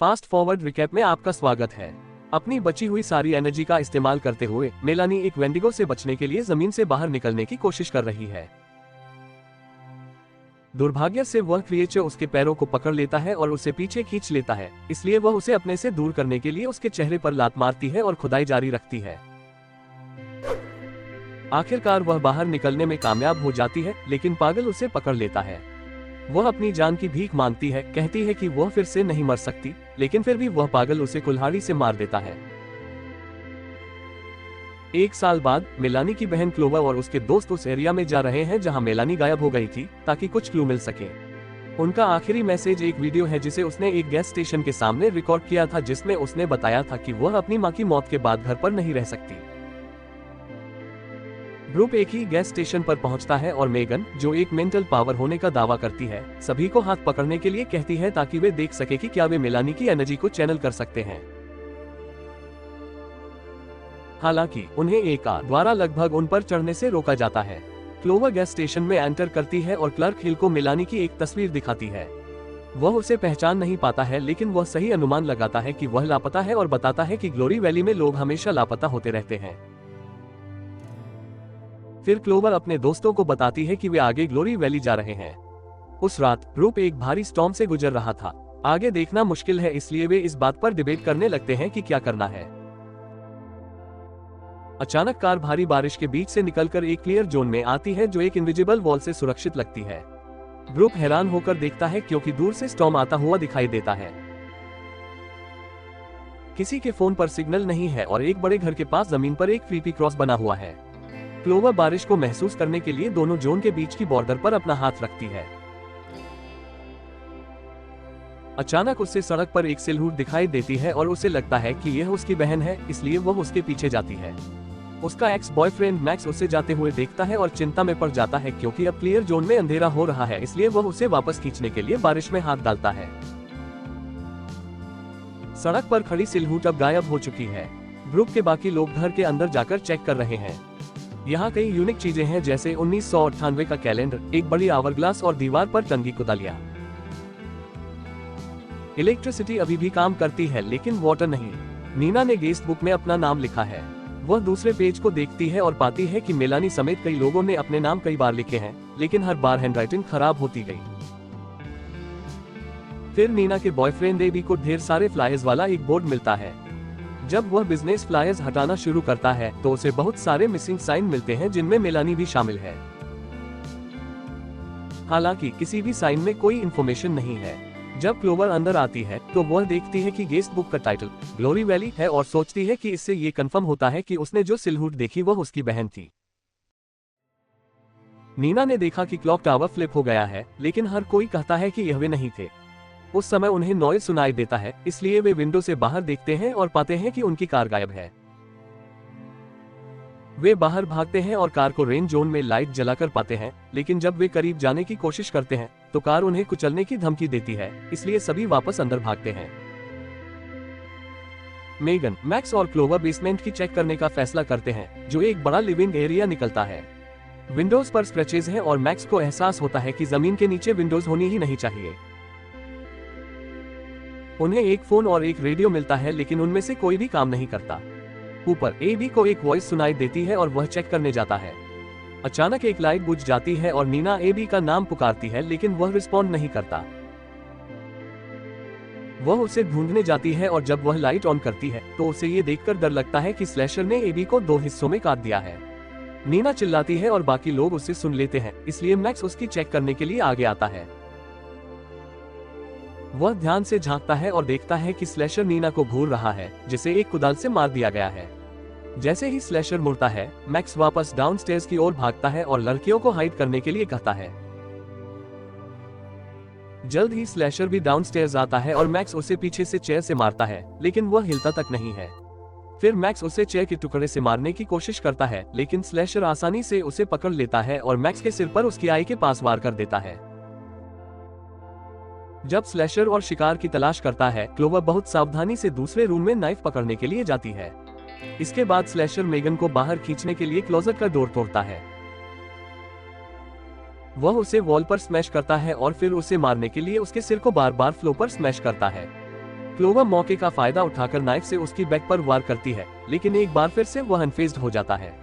Fast forward recap में आपका स्वागत है। अपनी बची हुई सारी एनर्जी का इस्तेमाल करते हुए मेलानी एक वेंडिगो से बचने के लिए जमीन से बाहर निकलने की कोशिश कर रही है। दुर्भाग्य से वह क्रिएचर उसके पैरों को पकड़ लेता है और उसे पीछे खींच लेता है, इसलिए वह उसे अपने से दूर करने के लिए उसके चेहरे पर लात मारती है और खुदाई जारी रखती है। आखिरकार वह बाहर निकलने में कामयाब हो जाती है, लेकिन पागल उसे पकड़ लेता है। वह अपनी जान की भीख मांगती है, कहती है कि वह फिर से नहीं मर सकती, लेकिन फिर भी वह पागल उसे कुल्हाड़ी से मार देता है। एक साल बाद मेलानी की बहन क्लोवर और उसके दोस्त उस एरिया में जा रहे हैं जहां मेलानी गायब हो गई थी, ताकि कुछ क्लू मिल सके। उनका आखिरी मैसेज एक वीडियो है जिसे उसने एक गैस स्टेशन के सामने रिकॉर्ड किया था, जिसमें उसने बताया था कि वह अपनी मां की मौत के बाद घर पर नहीं रह सकती। ग्रुप एक ही गैस स्टेशन पर पहुंचता है और मेगन, जो एक मेंटल पावर होने का दावा करती है, सभी को हाथ पकड़ने के लिए कहती है ताकि वे देख सके कि क्या वे मेलानी की एनर्जी को चैनल कर सकते हैं। हालांकि उन्हें एक कार द्वारा लगभग उन पर चढ़ने से रोका जाता है। क्लोवर गैस स्टेशन में एंटर करती है और क्लर्क हिल को मेलानी की एक तस्वीर दिखाती है। वह उसे पहचान नहीं पाता है, लेकिन वह सही अनुमान लगाता है कि वह लापता है और बताता है कि ग्लोरी वैली में लोग हमेशा लापता होते रहते हैं। फिर क्लोवर अपने दोस्तों को बताती है कि वे आगे ग्लोरी वैली जा रहे हैं। उस रात ग्रुप एक भारी स्टॉर्म से गुजर रहा था। आगे देखना मुश्किल है, इसलिए वे इस बात पर डिबेट करने लगते हैं कि क्या करना है। अचानक कार भारी बारिश के बीच से निकलकर एक क्लियर जोन में आती है, जो एक इनविजिबल वॉल से सुरक्षित लगती है। ग्रुप हैरान होकर देखता है क्योंकि दूर से स्टॉर्म आता हुआ दिखाई देता है। किसी के फोन पर सिग्नल नहीं है और एक बड़े घर के पास जमीन पर एक क्रीपी क्रॉस बना हुआ है। क्लोवर बारिश को महसूस करने के लिए दोनों जोन के बीच की बॉर्डर पर अपना हाथ रखती है। अचानक उससे सड़क पर एक सिलहूट दिखाई देती है और उसे लगता है कि यह उसकी बहन है, इसलिए वह उसके पीछे जाती है। उसका एक्स बॉयफ्रेंड मैक्स उसे जाते हुए देखता है और चिंता में पड़ जाता है, क्योंकि अब क्लियर जोन में अंधेरा हो रहा है, इसलिए वह उसे वापस खींचने के लिए बारिश में हाथ डालता है। सड़क पर खड़ी सिलहूट अब गायब हो चुकी है। ग्रुप के बाकी लोग घर के अंदर जाकर चेक कर रहे हैं। यहाँ कई यूनिक चीजें हैं, जैसे 1998 का कैलेंडर, एक बड़ी आवरग्लास और दीवार पर टंगी कुदालियां। इलेक्ट्रिसिटी अभी भी काम करती है, लेकिन वाटर नहीं। नीना ने गेस्ट बुक में अपना नाम लिखा है। वह दूसरे पेज को देखती है और पाती है कि मेलानी समेत कई लोगों ने अपने नाम कई बार लिखे हैं, लेकिन हर बार हैंडराइटिंग खराब होती गई। फिर नीना के बॉयफ्रेंड एबी को ढेर सारे फ्लायर्स वाला एक बोर्ड मिलता है। जब वह बिजनेस फ्लायर्स हटाना शुरू करता है तो उसे बहुत सारे मिसिंग साइन मिलते हैं, जिनमें मेलानी भी शामिल है। हालांकि किसी भी साइन में कोई इंफॉर्मेशन नहीं है। जब क्लोवर अंदर आती है तो वह देखती है कि गेस्ट बुक का टाइटल ग्लोरी वैली है और सोचती है कि इससे ये कंफर्म होता है कि उसने जो सिलहूट देखी वह उसकी बहन थी। नीना ने देखा कि क्लॉक टावर फ्लिप हो गया है, लेकिन हर कोई कहता है कि यह वे नहीं थे। उस समय उन्हें नॉइज सुनाई देता है, इसलिए वे विंडो से बाहर देखते हैं और पाते हैं कि उनकी कार गायब है। वे बाहर भागते हैं और कार को रेन जोन में लाइट जलाकर पाते हैं, लेकिन जब वे करीब जाने की कोशिश करते हैं तो कार उन्हें कुचलने की धमकी देती है, इसलिए सभी वापस अंदर भागते हैं। मेगन, मैक्स और क्लोवर बेसमेंट की चेक करने का फैसला करते हैं, जो एक बड़ा लिविंग एरिया निकलता है। विंडोज पर स्क्रैचेस हैं और मैक्स को एहसास होता है कि जमीन के नीचे विंडोज होनी ही नहीं चाहिए। उन्हें एक फोन और एक रेडियो मिलता है, लेकिन उनमें से कोई भी काम नहीं करता। ऊपर एबी को एक वॉइस सुनाई देती है और वह चेक करने जाता है। अचानक एक लाइट बुझ जाती है और नीना एबी का नाम पुकारती है, लेकिन वह रिस्पॉन्ड नहीं करता। वह उसे ढूंढने जाती है और जब वह लाइट ऑन करती है तो उसे ये देखकर डर लगता है कि स्लैशर ने एबी को 2 हिस्सों में काट दिया है। नीना चिल्लाती है और बाकी लोग उसे सुन लेते हैं, इसलिए मैक्स उसकी चेक करने के लिए आगे आता है। वह ध्यान से झांकता है और देखता है कि स्लैशर नीना को घूर रहा है, जिसे एक कुदाल से मार दिया गया है। जैसे ही स्लैशर मुड़ता है, मैक्स वापस डाउनस्टेयर्स की ओर भागता है और लड़कियों को हाइड करने के लिए कहता है। जल्द ही स्लैशर भी डाउनस्टेयर्स आता है और मैक्स उसे पीछे से चेयर से मारता है, लेकिन वह हिलता तक नहीं है। फिर मैक्स उसे चेयर के टुकड़े से मारने की कोशिश करता है, लेकिन स्लैशर आसानी से उसे पकड़ लेता है और मैक्स के सिर पर उसकी आई के पास वार कर देता है। जब स्लैशर और शिकार की तलाश करता है, क्लोवर बहुत सावधानी से दूसरे रूम में नाइफ पकड़ने के लिए जाती है। इसके बाद स्लैशर मेगन को बाहर खींचने के लिए क्लोजेट का डोर तोड़ता है। वह उसे वॉल पर स्मैश करता है और फिर उसे मारने के लिए उसके सिर को बार बार फ्लो पर स्मैश करता है। क्लोवर मौके का फायदा उठाकर नाइफ से उसकी बैक पर वार करती है, लेकिन एक बार फिर से वह अनफेज्ड हो जाता है।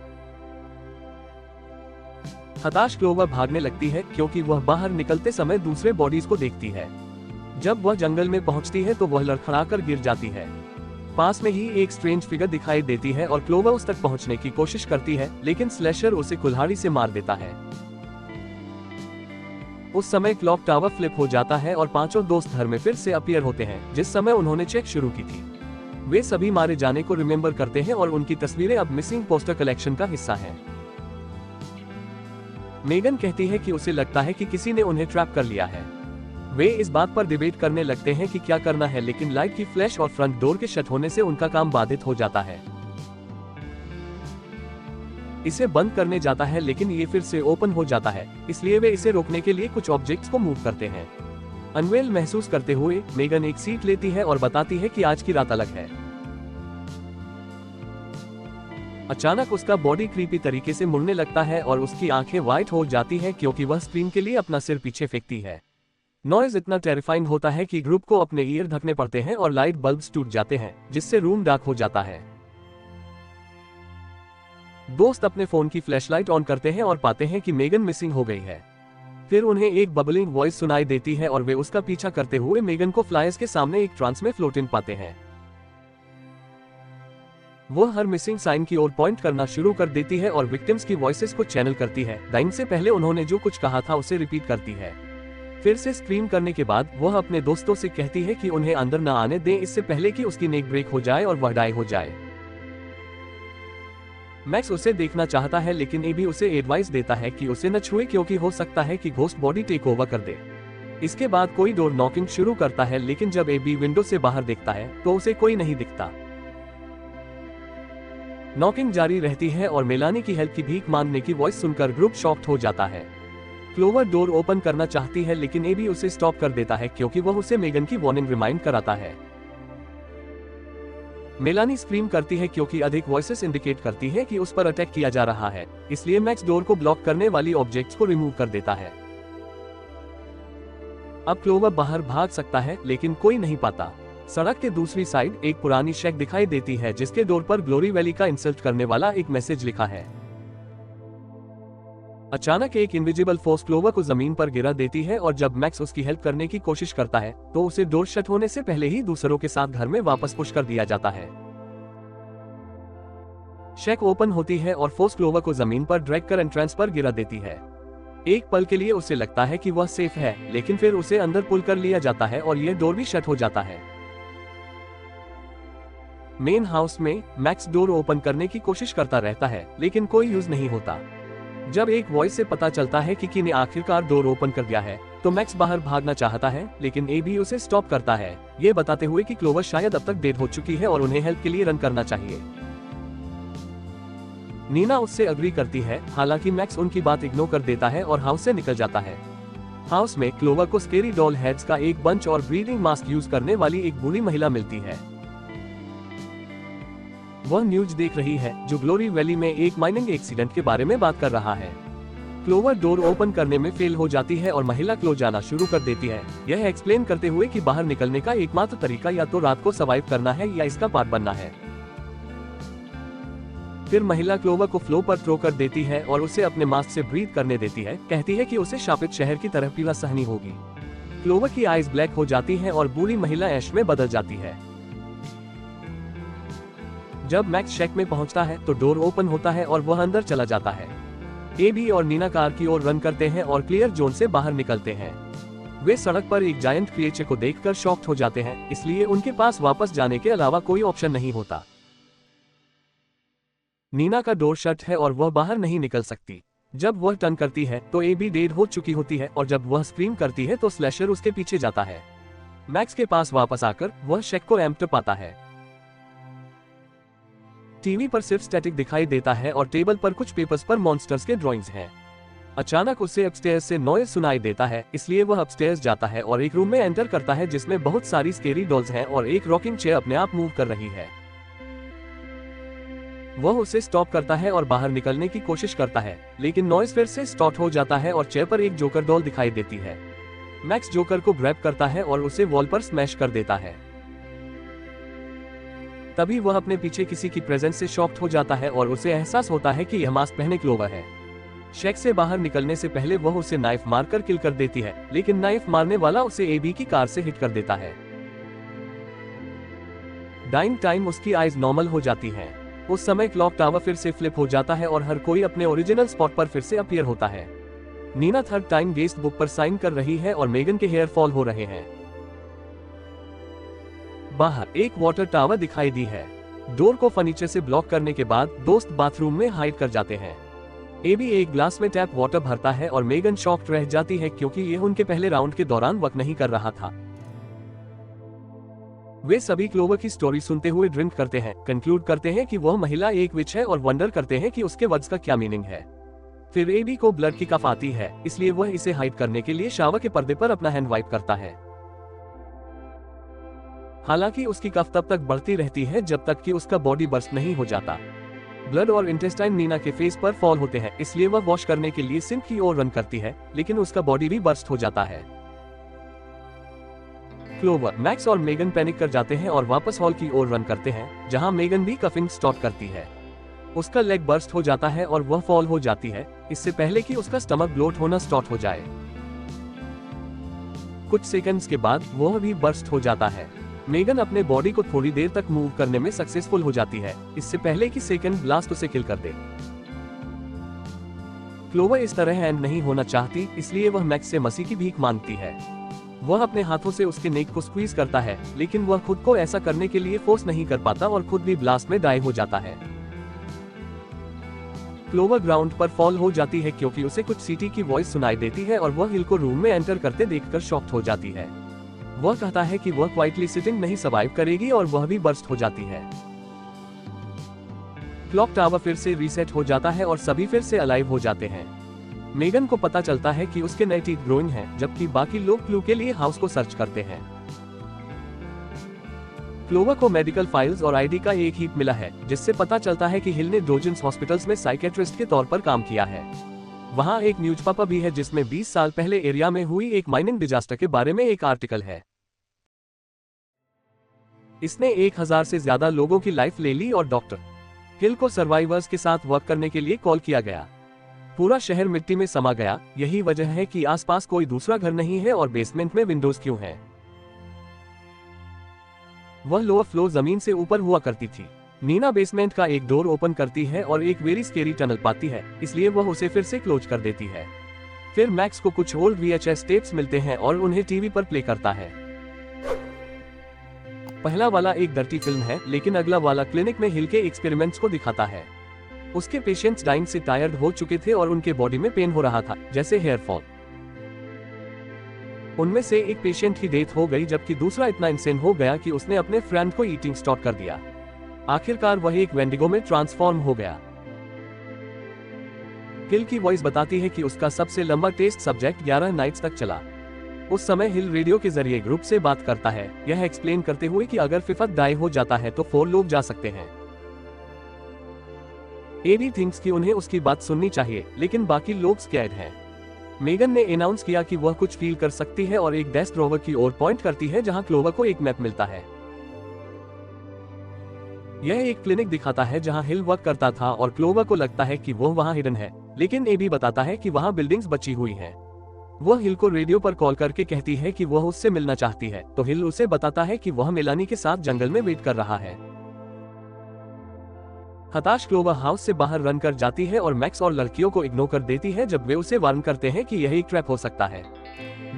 हताश क्लोवर भागने लगती है क्योंकि वह बाहर निकलते समय दूसरे बॉडीज को देखती है। जब वह जंगल में पहुंचती है तो वह लड़खड़ाकर गिर जाती है। पास में ही एक स्ट्रेंज फिगर दिखाई देती है और क्लोवर उस तक पहुंचने की कोशिश करती है, लेकिन स्लैशर उसे कुल्हाड़ी से मार देता है। उस समय क्लॉक टावर फ्लिप हो जाता है और पांचों दोस्त घर में फिर से अपीयर होते हैं, जिस समय उन्होंने चेक शुरू की थी। वे सभी मारे जाने को रिमेम्बर करते हैं और उनकी तस्वीरें अब मिसिंग पोस्टर कलेक्शन का हिस्सा हैं। मेगन कहती है कि उसे लगता है कि किसी ने उन्हें ट्रैप कर लिया है। वे इस बात पर डिबेट करने लगते हैं कि क्या करना है, लेकिन लाइट की फ्लैश और फ्रंट डोर के शट होने से उनका काम बाधित हो जाता है। इसे बंद करने जाता है, लेकिन ये फिर से ओपन हो जाता है, इसलिए वे इसे रोकने के लिए कुछ ऑब्जेक्ट्स को मूव करते हैं। अनवेल महसूस करते हुए मेगन एक सीट लेती है और बताती है कि आज की रात अलग है। अचानक उसका बॉडी क्रीपी तरीके से मुड़ने लगता है और उसकी आंखें वाइट हो जाती है क्योंकि वह स्क्रीन के लिए अपना सिर पीछे फेंकती है। नॉइज इतना टेरिफाइंग होता है कि ग्रुप को अपने ईयर ढकने पड़ते हैं और लाइट बल्ब्स टूट जाते हैं, जिससे रूम डार्क हो जाता है। दोस्त अपने फोन की फ्लैशलाइट ऑन करते हैं और पाते हैं कि मेगन मिसिंग हो गई है। फिर उन्हें एक बबलिंग वॉइस सुनाई देती है और वे उसका पीछा करते हुए मेगन को फ्लायर्स के सामने एक ट्रांस में फ्लोटिंग पाते हैं। वो हर मिसिंग साइन की ओर पॉइंट करना शुरू कर देती है और विक्टिम्स की वॉइसेस को चैनल करती है। टाइम से पहले उन्होंने जो कुछ कहा था उसे रिपीट करती है। फिर से स्क्रीम करने के बाद वह अपने दोस्तों से कहती है कि उन्हें अंदर न आने दें, इससे पहले कि उसकी नेक ब्रेक हो जाए और वह डाई हो जाए। मैक्स उसे देखना चाहता है, लेकिन एबी उसे एडवाइस देता है कि उसे न छुए क्योंकि हो सकता है कि घोस्ट बॉडी टेक ओवर कर दे। इसके बाद कोई डोर नॉकिंग शुरू करता है, लेकिन जब एबी विंडो से बाहर देखता है तो उसे कोई नहीं दिखता। नॉकिंग जारी रहती है और मेलानी की हेल्प की भीख मांगने की वॉइस सुनकर ग्रुप शॉक्ड हो जाता है। क्लोवर डोर ओपन करना चाहती है, लेकिन एबी उसे स्टॉप कर देता है क्योंकि वह उसे मेगन की वार्निंग रिमाइंड कराता है। मेलानी स्क्रीम करती है क्योंकि अधिक वॉइसेस इंडिकेट करती है कि उस पर अटैक किया जा रहा है, इसलिए मैक्स डोर को ब्लॉक करने वाली ऑब्जेक्ट्स को रिमूव कर देता है। अब क्लोवर बाहर भाग सकता है, लेकिन कोई नहीं पाता। सड़क के दूसरी साइड एक पुरानी शेक दिखाई देती है, जिसके डोर पर ग्लोरी वैली का इंसल्ट करने वाला एक मैसेज लिखा है। अचानक एक इनविजिबल फोर्स क्लोवर को जमीन पर गिरा देती है और जब मैक्स उसकी हेल्प करने की कोशिश करता है तो उसे डोर शट होने से पहले ही दूसरों के साथ घर में वापस पुश कर दिया जाता है। शेक ओपन होती है और फोर्स क्लोवर को जमीन पर ड्रैग कर एंट्रेंस पर गिरा देती है। एक पल के लिए उसे लगता है कि वह सेफ है, लेकिन फिर उसे अंदर पुल कर लिया जाता है और यह डोर भी शट हो जाता है। मेन हाउस में मैक्स डोर ओपन करने की कोशिश करता रहता है, लेकिन कोई यूज नहीं होता। जब एक वॉइस से पता चलता है कि ने आखिरकार डोर ओपन कर दिया है तो मैक्स बाहर भागना चाहता है, लेकिन एबी उसे स्टॉप करता है, ये बताते हुए कि क्लोवर शायद अब तक डेड हो चुकी है और उन्हें हेल्प के लिए रन करना चाहिए। नीना उससे अग्री करती है, हालांकि मैक्स उनकी बात इग्नोर कर देता है और हाउस से निकल जाता है। हाउस में क्लोवर को स्केरी डॉल हेड्स का एक बंच और ब्रीदिंग मास्क यूज करने वाली एक बूढ़ी महिला मिलती है। वह न्यूज देख रही है जो ग्लोरी वैली में एक माइनिंग एक्सीडेंट के बारे में बात कर रहा है। क्लोवर डोर ओपन करने में फेल हो जाती है और महिला क्लो जाना शुरू कर देती है, यह एक्सप्लेन करते हुए कि बाहर निकलने का एकमात्र तरीका या तो रात को सर्वाइव करना है या इसका पार्ट बनना है। फिर महिला क्लोवर को फ्लो पर थ्रो कर देती है और उसे अपने मास्क से ब्रीथ करने देती है, कहती है कि उसे शापित शहर की तरह पीला सहनी होगी। क्लोवर की आईज ब्लैक हो जाती हैं और बूढ़ी महिला ऐश में बदल जाती है। जब मैक्स शेक में पहुंचता है तो डोर ओपन होता है और वह अंदर चला जाता है। एबी और नीना कार की ओर रन करते हैं और क्लियर जोन से बाहर निकलते हैं। वे सड़क पर एक जायंट क्रिएचर को देखकर शॉक्ड हो जाते हैं, इसलिए उनके पास वापस जाने के अलावा कोई ऑप्शन नहीं होता। नीना का डोर शट है और वह बाहर नहीं निकल सकती। जब वह टर्न करती है तो एबी डेड हो चुकी होती है और जब वह स्क्रीम करती है तो स्लैशर उसके पीछे जाता है। मैक्स के पास वापस आकर वह शेक को एम्प्टी पाता है। टीवी पर सिर्फ स्टैटिक दिखाई देता है और टेबल पर कुछ पेपर्स पर मॉन्स्टर्स के ड्राइंग्स हैं। अचानक उसे अपस्टेयर्स से नॉइज सुनाई देता है, इसलिए वह अपस्टेयर्स जाता है और एक रूम में एंटर करता है जिसमें बहुत सारी स्केरी डॉल्स हैं और एक रॉकिंग चेयर अपने आप मूव कर रही है। वह उसे स्टॉप करता है और बाहर निकलने की कोशिश करता है, लेकिन नॉइज फिर से स्टार्ट हो जाता है और चेयर पर एक जोकर डॉल दिखाई देती है। मैक्स जोकर को ग्रैब करता है और उसे वॉल पर स्मैश कर देता है। तभी वह अपने पीछे किसी की प्रेजेंस से शॉक्ड हो जाता है और उसे एहसास होता है कि यह मास्क पहने क्लोवर है। शेक से बाहर निकलने से पहले वह उसे नाइफ मारकर किल कर देती है, लेकिन नाइफ मारने वाला उसे एबी की कार से हिट कर देता है। डाइंग टाइम उसकी आईज नॉर्मल हो जाती हैं। उस समय क्लॉक टावर फिर से फ्लिप हो जाता है और हर कोई अपने ओरिजिनल स्पॉट पर फिर से अपीयर होता है। Nina third time guest book पर साइन कर रही है और मेगन के हेयर फॉल हो रहे हैं। बाहर एक वाटर टावर दिखाई दी है। डोर को फर्नीचर से ब्लॉक करने के बाद दोस्त बाथरूम में हाइड कर जाते हैं। एबी एक ग्लास में टैप वाटर भरता है और मेगन शॉक्ड रह जाती है क्योंकि यह उनके पहले राउंड के दौरान वर्क नहीं कर रहा था। वे सभी क्लोवर की स्टोरी सुनते हुए ड्रिंक करते हैं, कंक्लूड करते हैं कि वह महिला एक विच है और वंडर करते हैं कि उसके वर्ड्स का क्या मीनिंग है। फिर एबी को ब्लड की कफ आती है, इसलिए वह इसे हाइड करने के लिए शावर के पर्दे पर अपना हैंड वाइप करता है। हालांकि उसकी कफ तब तक बढ़ती रहती है जब तक कि उसका बॉडी बर्स्ट नहीं हो जाता। ब्लड और इंटेस्टाइन नीना के फेस पर फॉल होते हैं, इसलिए वह वॉश करने के लिए सिंक की ओर रन करती है, लेकिन उसका बॉडी भी बर्स्ट हो जाता है। क्लोवर, मैक्स और मेगन पैनिक कर जाते हैं और वापस हॉल की ओर रन करते हैं, जहां मेगन भी कफिंग स्टार्ट करती है। उसका लेग बर्स्ट हो जाता है और वह फॉल हो जाती है, इससे पहले कि उसका स्टमक ब्लोट होना स्टार्ट हो जाए। कुछ सेकंड्स के बाद वह भी बर्स्ट हो जाता है। मेगन अपने बॉडी को थोड़ी देर तक मूव करने में सक्सेसफुल हो जाती है, इससे पहले कि सेकंड ब्लास्ट उसे किल कर दे। क्लोवर इस तरह एंड नहीं होना चाहती, इसलिए वह मैक्स से मसीह की भीख मांगती है। वह अपने हाथों से उसके नेक को स्क्वीज करता है, लेकिन वह खुद को ऐसा करने के लिए फोर्स नहीं कर पाता और खुद भी ब्लास्ट में डाई हो जाता है। क्लोवर ग्राउंड पर फॉल हो जाती है क्योंकि उसे कुछ सीटी की वॉइस सुनाई देती है और वह हिल को रूम में एंटर करते देखकर शॉक्ड हो जाती है। वह कहता है कि वह क्वाइटली सिटिंग नहीं सर्वाइव करेगी और वह भी बर्स्ट हो जाती है। क्लॉक टावर फिर से रीसेट हो जाता है और सभी फिर से अलाइव हो जाते हैं। मेगन को पता चलता है कि उसके नए टीथ ग्रोइंग हैं, जबकि बाकी लोग क्लू के लिए हाउस को सर्च करते हैं। क्लोवर को मेडिकल फाइल्स और आईडी का एक हीप मिला है, जिससे पता चलता है कि हिल ने डोजन्स हॉस्पिटल्स में साइकेट्रिस्ट के तौर पर काम किया है। वहां एक न्यूज़पेपर भी है जिसमें 20 साल पहले एरिया में हुई एक माइनिंग डिजास्टर के बारे में एक आर्टिकल है। इसने 1000 से ज्यादा लोगों की लाइफ ले ली और डॉक्टर हिल को सर्वाइवर्स के साथ वर्क करने के लिए कॉल किया गया। पूरा शहर मिट्टी में समा गया, यही वजह है कि आसपास कोई दूसरा घर नहीं है और बेसमेंट में विंडोज क्यों हैं। वह लोअर फ्लोर जमीन से ऊपर हुआ करती थी। नीना बेसमेंट का एक डोर ओपन करती है और एक वेरी स्केरी टनल पाती है, इसलिए वह उसे फिर से क्लोज कर देती है। फिर मैक्स को कुछ ओल्ड VHS टेप्स मिलते हैं और उन्हें टीवी पर प्ले करता है। पहला वाला एक डर्टी फिल्म है, लेकिन अगला वाला क्लिनिक में हिल के एक्सपेरिमेंट्स को दिखाता है। उसके पेशेंट्स डाइंग से टायर्ड हो चुके थे और उनके बॉडी में पेन हो रहा था, जैसे हेयर फॉल। उनमें से एक पेशेंट की डेथ हो गई, जबकि दूसरा इतना इंसेन हो गया कि उसने अपने फ्रेंड को ईटिंग स्टॉप कर दिया। आखिरकार वह एक वेंडिगो में ट्रांसफॉर्म हो गया। हिल की वॉइस बताती है कि उसका सबसे लंबा टेस्ट सब्जेक्ट 11 नाइट्स तक चला। उस समय हिल रेडियो के जरिए ग्रुप से बात करता है, यह एक्सप्लेन करते हुए कि अगर फिफथ डाई हो जाता है तो 4 लोग जा सकते हैं। एबी थिंक्स कि उन्हें उसकी बात सुननी चाहिए, लेकिन बाकी लोग स्कैर्ड हैं। मेगन ने अनाउंस किया कि वह कुछ फील कर सकती है और एक डेस्क ड्रॉवर की ओर पॉइंट करती है जहां क्लोवर को एक मैप मिलता है। यह एक क्लिनिक दिखाता है जहां हिल वर्क करता था और क्लोवर को लगता है कि वह वहां हिडन है, लेकिन एबी बताता है कि वहां बिल्डिंग्स बची हुई हैं। वह हिल को रेडियो पर कॉल करके कहती है कि वह उससे मिलना चाहती है, तो हिल उसे बताता है कि वह मेलानी के साथ जंगल में वेट कर रहा है। हताश क्लोवर हाउस से बाहर रन कर जाती है और मैक्स और लड़कियों को इग्नोर कर देती है जब वे उसे वार्न करते हैं कि यह एक ट्रैप हो सकता है।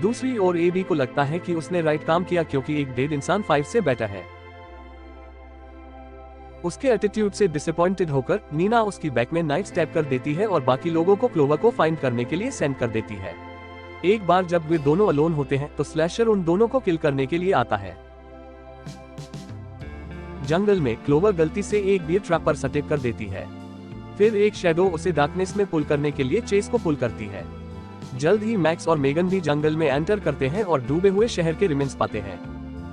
दूसरी ओर एबी को लगता है कि उसने राइट काम किया क्योंकि एक डेड इंसान 5 से बेटर है। उसके एटीट्यूड से डिसअपॉइंटेड होकर नीना उसकी बैक में नाइफ स्टैब कर देती है और बाकी लोगों को क्लोवर को फाइंड करने के लिए सेंड कर देती है। एक बार जब वे दोनों अलोन होते हैं तो स्लैशर उन दोनों को किल करने के लिए आता है। जंगल में क्लोवर गलती से एक बियर ट्रैप पर सटेप कर देती है। फिर एक शैडो उसे डार्कनेस में पुल करने के लिए चेस को पुल करती है। जल्द ही मैक्स और मेगन भी जंगल में एंटर करते हैं और डूबे हुए शहर के रिमेन्स पाते हैं।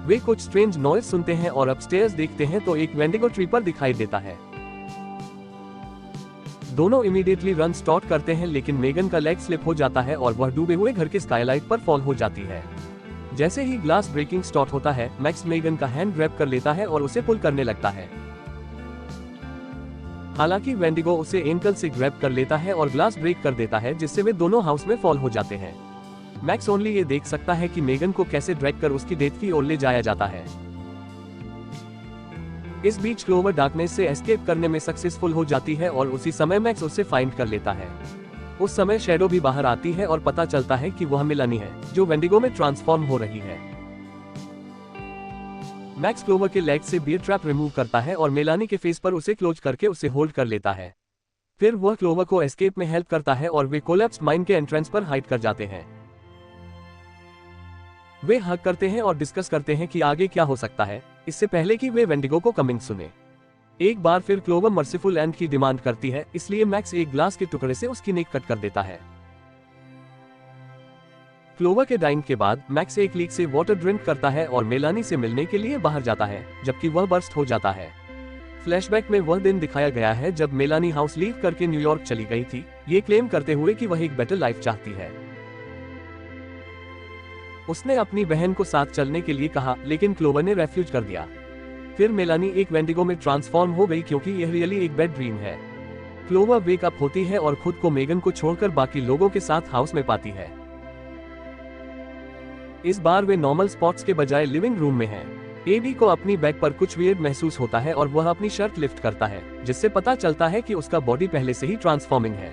वे कुछ स्ट्रेंज नॉइज सुनते हैं और अपस्टेयर्स देखते हैं तो एक वेंडिगो ट्री पर दिखाई देता है। दोनों इमीडिएटली रन स्टार्ट करते हैं, लेकिन मेगन का लेग स्लिप हो जाता है और वह डूबे हुए घर के स्काईलाइट पर फॉल हो जाती है। जैसे ही ग्लास ब्रेकिंग स्टार्ट होता है, मैक्स मेगन का हैंड ग्रैब कर लेता है और उसे पुल करने लगता है। हालांकि वेंडिगो उसे एंकल से ग्रैब कर लेता है और ग्लास ब्रेक कर देता है, जिससे वे दोनों हाउस में फॉल हो जाते हैं। मैक्स ओनली ये देख सकता है कि मेगन को कैसे ड्रैग कर उसकी डेथ की ओर ले जाया जाता है। इस बीच क्लोवर डार्कनेस से एस्केप करने में सक्सेसफुल हो जाती है और उसी समय मैक्स उसे फाइंड कर लेता है। उस समय शैडो भी बाहर आती है और पता चलता है कि वह मेलानी है, जो वेंडिगो में ट्रांसफॉर्म हो रही है। मैक्स क्लोवर के लेग से बियर ट्रैप रिमूव करता है और मेलानी के फेस पर उसे क्लोज करके उसे होल्ड कर लेता है। फिर वह क्लोवर को एस्केप में हेल्प करता है और वे कोलैप्स्ड माइन के एंट्रेंस पर हाइड कर जाते हैं। वे हग करते हैं और डिस्कस करते हैं कि आगे क्या हो सकता है, इससे पहले कि वे वेंडिगो को कमिंग सुने। एक बार फिर क्लोवर मर्सीफुल एंड की डिमांड करती है, इसलिए मैक्स एक ग्लास के टुकड़े से उसकी नेक कट कर देता है। क्लोवर के डाइंग के बाद मैक्स एक लीक से वाटर ड्रिंक करता है और मेलानी से मिलने के लिए बाहर जाता है, जबकि वह बर्स्ट हो जाता है। फ्लैशबैक में वह दिन दिखाया गया है जब मेलानी हाउस लीव करके न्यूयॉर्क चली गई थी, ये क्लेम करते हुए कि वह एक बेटर लाइफ चाहती है। उसने अपनी बहन को साथ चलने के लिए कहा, लेकिन क्लोवर ने रेफ्यूज कर दिया। फिर मेलानी एक वेंडिगो में ट्रांसफॉर्म हो गई क्योंकि यह रियली एक बैड ड्रीम है। क्लोवर वेक अप होती है और खुद को मेगन को छोड़कर बाकी लोगों के साथ हाउस में पाती है। इस बार वे नॉर्मल स्पॉट्स के बजाय लिविंग रूम में हैं। एबी को अपनी बैक पर कुछ वियर्ड महसूस होता है और वह अपनी शर्ट लिफ्ट करता है, जिससे पता चलता है कि उसका बॉडी पहले से ही ट्रांसफॉर्मिंग है।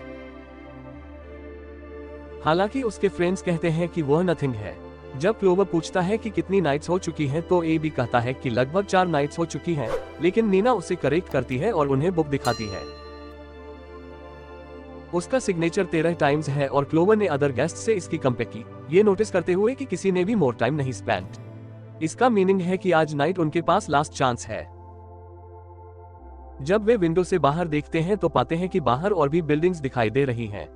हालांकि उसके फ्रेंड्स कहते हैं कि वह नथिंग है। जब क्लोवर पूछता है कि कितनी नाइट्स हो चुकी हैं, तो एबी कहता है कि लगभग 4 नाइट्स हो चुकी हैं, लेकिन नीना उसे करेक्ट करती है और उन्हें बुक दिखाती है। उसका सिग्नेचर 13 टाइम्स है और क्लोवर ने अदर गेस्ट से इसकी कंपेयर की, ये नोटिस करते हुए कि किसी ने भी मोर टाइम नहीं स्पेंड। इसका मीनिंग है कि आज नाइट उनके पास लास्ट चांस है। जब वे विंडो से बाहर देखते हैं तो पाते हैं कि बाहर और भी बिल्डिंग्स दिखाई दे रही हैं।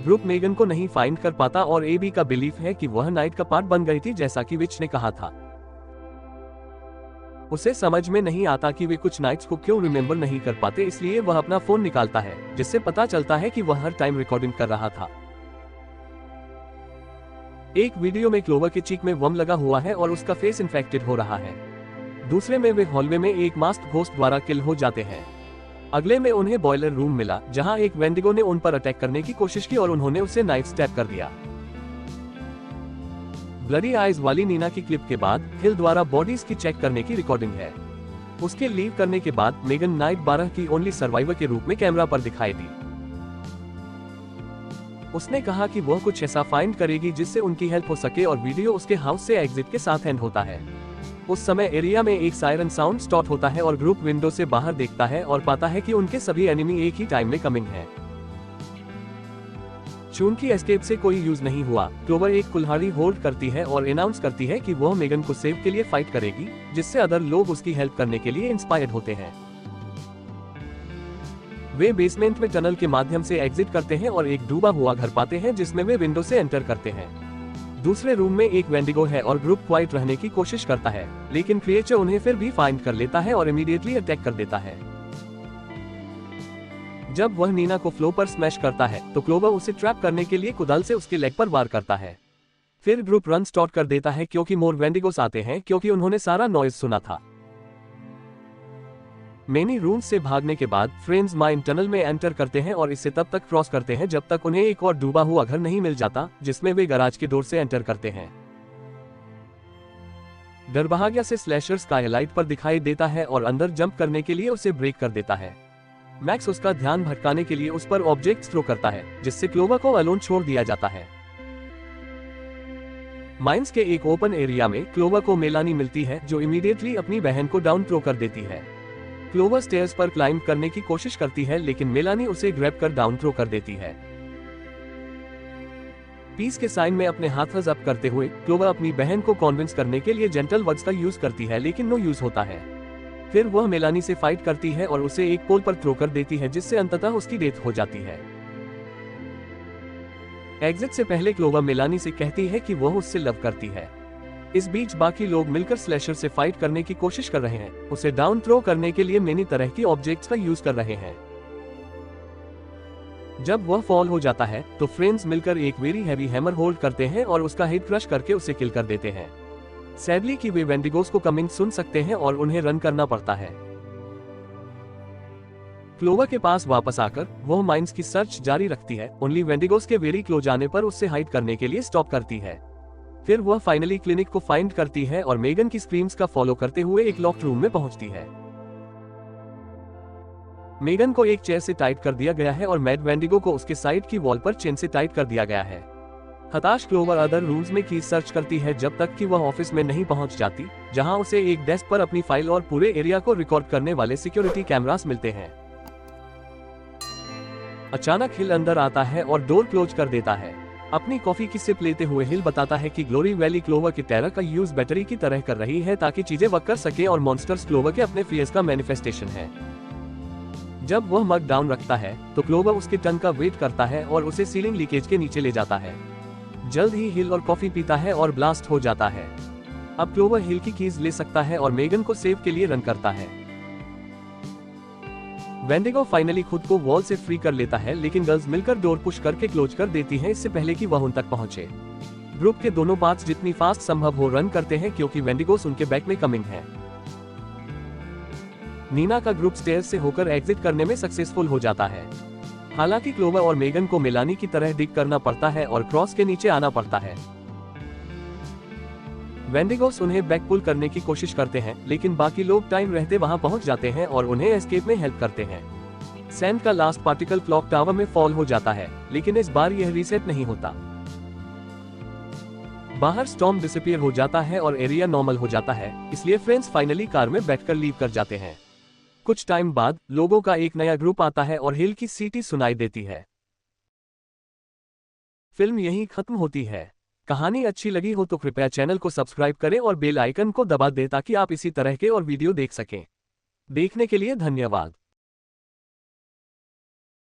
ग्रुप मेगन को नहीं फाइंड कर पाता और एबी का बिलीफ है कि वह नाइट का पार्ट बन गई थी, जैसा कि विच ने कहा था। उसे समझ में नहीं आता कि वे कुछ नाइट्स को क्यों रिमेम्बर नहीं कर पाते, इसलिए वह अपना फोन निकालता है, जिससे पता चलता है कि वह हर टाइम रिकॉर्डिंग कर रहा था। एक वीडियो में क्लोवर के चीक में वर्म लगा हुआ है और उसका फेस इन्फेक्टेड हो रहा है। दूसरे में वे हॉलवे में एक मास्क घोस्ट द्वारा किल हो जाते हैं। अगले में उन्हें बॉयलर रूम मिला, जहां एक वेंडिगो ने उन पर अटैक करने की कोशिश की और उन्होंने उसे नाइफ स्टैब कर दिया। ब्लडी आइज वाली नीना की क्लिप के बाद हिल द्वारा बॉडीज की चेक करने की रिकॉर्डिंग है। उसके लीव करने के बाद मेगन नाइट 12 की ओनली सर्वाइवर के रूप में कैमरा पर दिखाई दी। उसने कहा कि वह कुछ ऐसा फाइंड करेगी जिससे उनकी हेल्प हो सके और वीडियो उसके हाउस से एग्जिट के साथ एंड होता है। उस समय एरिया में एक सायरन साउंड स्टार्ट होता है और ग्रुप विंडो से बाहर देखता है और पाता है कि उनके सभी एनिमी एक ही टाइम में कमिंग है। चूंकि एस्केप से कोई यूज नहीं हुआ, क्लोवर एक कुल्हाड़ी होल्ड करती है और अनाउंस करती है कि वह मेगन को सेव के लिए फाइट करेगी, जिससे अदर लोग उसकी हेल्प करने के लिए इंस्पायर्ड होते हैं। वे बेसमेंट में टनल के माध्यम से एग्जिट करते हैं और एक डूबा हुआ घर पाते हैं, जिसमें वे विंडो से एंटर करते हैं। दूसरे रूम में एक वेंडिगो है और ग्रुप क्वाइट रहने की कोशिश करता है, लेकिन क्रिएचर उन्हें फिर भी फाइंड कर लेता है और इमीडिएटली अटैक कर देता है। जब वह नीना को फ्लो पर स्मैश करता है तो क्लोवर उसे ट्रैप करने के लिए कुदाल से उसके लेग पर वार करता है। फिर ग्रुप रन स्टार्ट कर देता है क्योंकि मोर वेंडिगोस आते हैं, क्योंकि उन्होंने सारा नॉइज सुना था। मेनी रूम से भागने के बाद फ्रेंड्स माइन टनल में एंटर करते हैं और इसे तब तक क्रॉस करते हैं जब तक उन्हें एक और डूबा हुआ घर नहीं मिल जाता, जिसमें वे गैराज के डोर से एंटर करते हैं। डरबहाग्या से स्लैशर स्काईलाइट पर दिखाई देता है और अंदर जंप करने के लिए उसे ब्रेक कर देता है। मैक्स उसका ध्यान भटकाने के लिए उस पर ऑब्जेक्ट्स थ्रो करता है, जिससे क्लोवर को अलोन छोड़ दिया जाता है। माइंस के एक ओपन एरिया में क्लोवर को मेलानी मिलती है, जो इमीडिएटली अपनी बहन को डाउन थ्रो कर देती है। क्लोवर स्टेयर्स पर क्लाइंब करने की कोशिश करती है, लेकिन मेलानी उसे ग्रैब कर डाउन थ्रो कर देती है। पीस के साइन में अपने हाथ अप करते हुए क्लोवर अपनी बहन को कॉन्विंस करने के लिए जेंटल वर्ड्स का यूज करती है, लेकिन नो यूज होता है। फिर वह मेलानी से फाइट करती है और उसे एक पोल पर थ्रो कर देती है, जिससे अंततः उसकी डेथ हो जाती है। एग्जिट से पहले क्लोवर मेलानी से कहती है कि वह उससे लव करती है। इस बीच बाकी लोग मिलकर स्लैशर से फाइट करने की कोशिश कर रहे हैं, उसे डाउन थ्रो करने के लिए मेनी तरह की ऑब्जेक्ट्स का यूज कर रहे हैं। जब वह फॉल हो जाता है तो फ्रेंड्स मिलकर एक वेरी हैवी हैमर होल्ड करते हैं और उसका हेड क्रश करके उसे किल कर देते हैं। सैडली कि वे वेंडिगोस को कमिंग सुन सकते हैं और उन्हें रन करना पड़ता है। क्लोवर के पास वापस आकर वह माइंस की सर्च जारी रखती है। ओनली वेंडिगोस के वेरी क्लोज आने पर उससे हाइड करने के लिए स्टॉप करती है। फिर वह फाइनली क्लिनिक को फाइंड करती है और मेगन की स्क्रीम्स का फॉलो करते हुए एक लॉक्ड रूम में पहुंचती है। मेगन को एक चेयर से टाइट कर दिया गया है और मैड वेंडिगो को उसके साइड की वॉल पर चेन से टाइट कर दिया गया है। हताश क्लोवर अदर रूम्स में की सर्च करती है जब तक कि वह ऑफिस में नहीं पहुंच जाती, जहां उसे एक डेस्क पर अपनी फाइल और पूरे एरिया को रिकॉर्ड करने वाले सिक्योरिटी कैमरास मिलते हैं। अचानक हिल अंदर आता है और डोर क्लोज कर देता है। अपनी कॉफी की सिप लेते हुए हिल बताता है कि ग्लोरी वैली क्लोवर की टेरर का यूज बैटरी की तरह कर रही है ताकि चीजें वर्क कर सके और मॉन्स्टर्स क्लोवर के अपने फियर्स का मैनिफेस्टेशन है। जब वह मग डाउन रखता है तो क्लोवर उसके टर्न का वेट करता है और उसे सीलिंग लीकेज के नीचे ले जाता है। जल्द ही हिल और कॉफी पीता है और ब्लास्ट हो जाता है। अब क्लोवर हिल की कीज ले सकता है और मेगन को सेव के लिए रन करता है। वेंडिगो फाइनली खुद को वॉल से फ्री कर लेता है, लेकिन गर्ल्स मिलकर डोर पुश करके क्लोज कर देती हैं इससे पहले कि वह उन तक पहुंचे। ग्रुप के दोनों पार्ट्स जितनी फास्ट संभव हो रन करते हैं क्योंकि वेंडिगोस उनके बैक में कमिंग है। नीना का ग्रुप स्टेयर्स से होकर एग्जिट करने में सक्सेसफुल हो जाता है। हालांकि क्लोवर और मेगन को मेलानी की तरह डिग करना पड़ता है और क्रॉस के नीचे आना पड़ता है। वेंडिगोस उन्हें बैक पुल करने की कोशिश करते हैं, लेकिन बाकी लोग टाइम रहते वहां पहुंच जाते हैं और उन्हें एस्केप में हेल्प करते हैं। सैंड का लास्ट पार्टिकल क्लॉक टावर में फॉल हो जाता है, लेकिन इस बार यह रीसेट नहीं होता। बाहर स्टॉर्म डिसअपीयर हो जाता है और एरिया नॉर्मल हो जाता है, इसलिए फ्रेंड्स फाइनली कार में बैठकर लीव कर जाते हैं। कुछ टाइम बाद लोगों का एक नया ग्रुप आता है और हिल की सीटी सुनाई देती है। फिल्म यहीं खत्म होती है। कहानी अच्छी लगी हो तो कृपया चैनल को सब्सक्राइब करें और बेल आइकन को दबा दें ताकि आप इसी तरह के और वीडियो देख सकें। देखने के लिए धन्यवाद।